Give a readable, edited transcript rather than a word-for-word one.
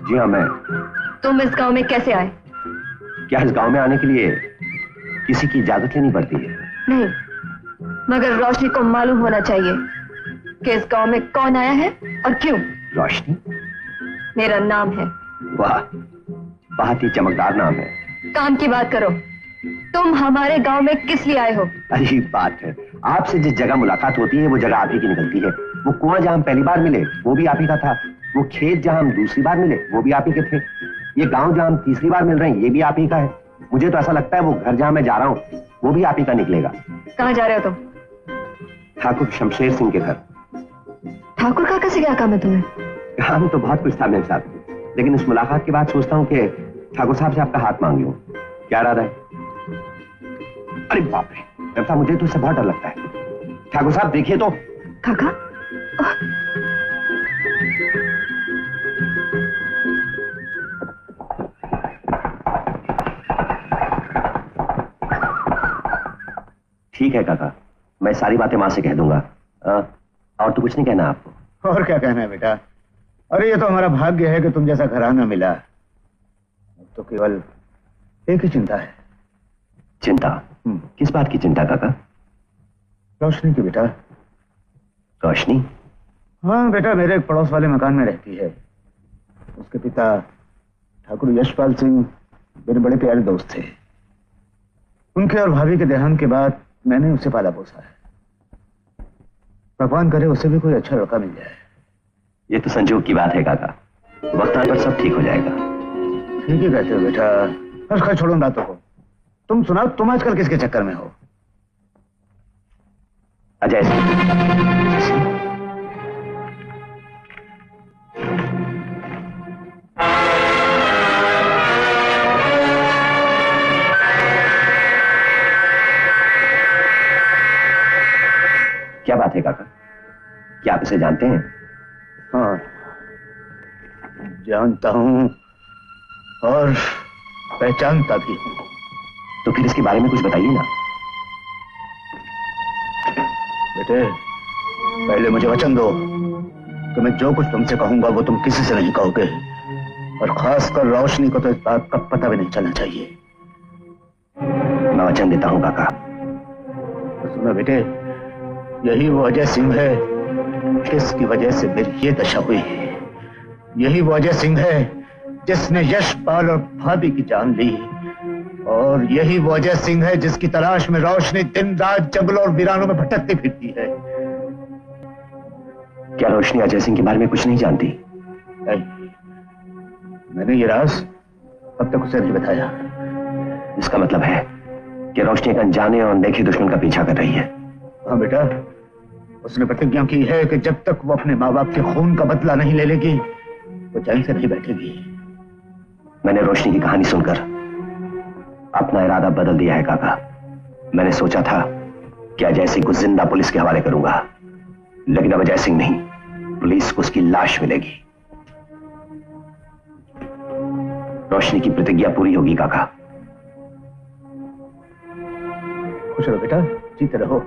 जी हाँ, मैं। तुम इस गांव में कैसे आए? क्या इस गांव में आने के लिए किसी की इजाजत लेनी पड़ती है? नहीं, मगर रोशनी को मालूम होना चाहिए कि इस गांव में कौन आया है और क्यों। रोशनी? मेरा नाम है। वाह, बहुत ही चमकदार नाम है। काम की बात करो। तुम हमारे गांव में किस लिए आए हो? अजीब बात है, आपसे जिस जगह मुलाकात होती है वो जगह आप ही की निकलती है। वो कुआं जहां हम पहली बार मिले वो भी आप ही का था। वो खेत जहां हम दूसरी बार मिले वो भी आप ही के थे। ये गांव जहां हम तीसरी बार मिल रहे हैं ये भी आप ही का है। मुझे तो ऐसा लगता है वो घर जहां मैं जा रहा हूँ वो भी आप ही का निकलेगा। कहाँ जा रहे हो तुम? ठाकुर शमशेर सिंह के घर। ठाकुर काका से क्या काम है तुम्हें? काम तो बहुत कुछ था मेरे साथ, लेकिन इस मुलाकात के बाद सोचता हूँ कि ठाकुर साहब से आपका हाथ मांग लूं। क्या इरादा है? अरे बाप रे, डॉक्टर साहब मुझे तो इससे बहुत डर लगता है। ठाकुर साहब देखिए तो। काका? ठीक है काका, मैं सारी बातें मां से कह दूंगा। और तो कुछ नहीं कहना आपको? और क्या कहना है बेटा, अरे ये तो हमारा भाग्य है कि तुम जैसा घराना मिला। अब तो केवल एक ही चिंता है। चिंता? किस बात की चिंता काका? रोशनी की बेटा। रोशनी? हाँ बेटा, मेरे एक पड़ोस वाले मकान में रहती है। उसके पिता ठाकुर यशपाल सिंह मेरे बड़े प्यारे दोस्त थे। उनके और भाभी के देहांत के बाद मैंने उसे पाला पोसा है। भगवान करे उसे भी कोई अच्छा लड़का मिल जाए। ये तो संजोग की बात है काका, वक्त आने पर सब ठीक हो जाएगा। ठीक ही कहते हो बेटा। खैर छोड़ो बातों को, तुम सुनाओ, तुम आजकल किसके चक्कर में हो? अजय सिंह। क्या बात है काका, क्या आप इसे जानते हैं? हाँ, जानता हूं और पहचानता भी हूं। तो फिर इसके बारे में कुछ बताइए ना। बेटे, पहले मुझे वचन दो कि मैं जो कुछ तुमसे कहूंगा वो तुम किसी से नहीं कहोगे, और खासकर रोशनी को तो इस बात का पता भी नहीं चलना चाहिए। मैं वचन देता हूं काका। तो सुनो बेटे, यही वो अजय सिंह है जिसकी वजह से मेरी ये दशा हुई है। यही वो अजय सिंह है जिसने यशपाल और भाभी की जान ली, और यही वो अजय सिंह है जिसकी तलाश में रोशनी दिन रात जंगलों और वीरानों में भटकती फिरती है। क्या रोशनी अजय सिंह के बारे में कुछ नहीं जानती? नहीं, मैंने ये राज अब तक उसे नहीं बताया। इसका मतलब है कि रोशनी एक अनजाने और अनदेखे दुश्मन का पीछा कर रही है। हाँ बेटा, उसने प्रतिज्ञा की है कि जब तक वो अपने माँ बाप के खून का बदला नहीं ले लेगी वो चैन से नहीं बैठेगी। मैंने रोशनी की कहानी सुनकर अपना इरादा बदल दिया है काका। मैंने सोचा था कि अजय सिंह को जिंदा पुलिस के हवाले करूंगा, लेकिन अब अजय सिंह नहीं, पुलिस को उसकी लाश मिलेगी। रोशनी की प्रतिज्ञा पूरी होगी काका। खुश रहो बेटा, जीते रहो।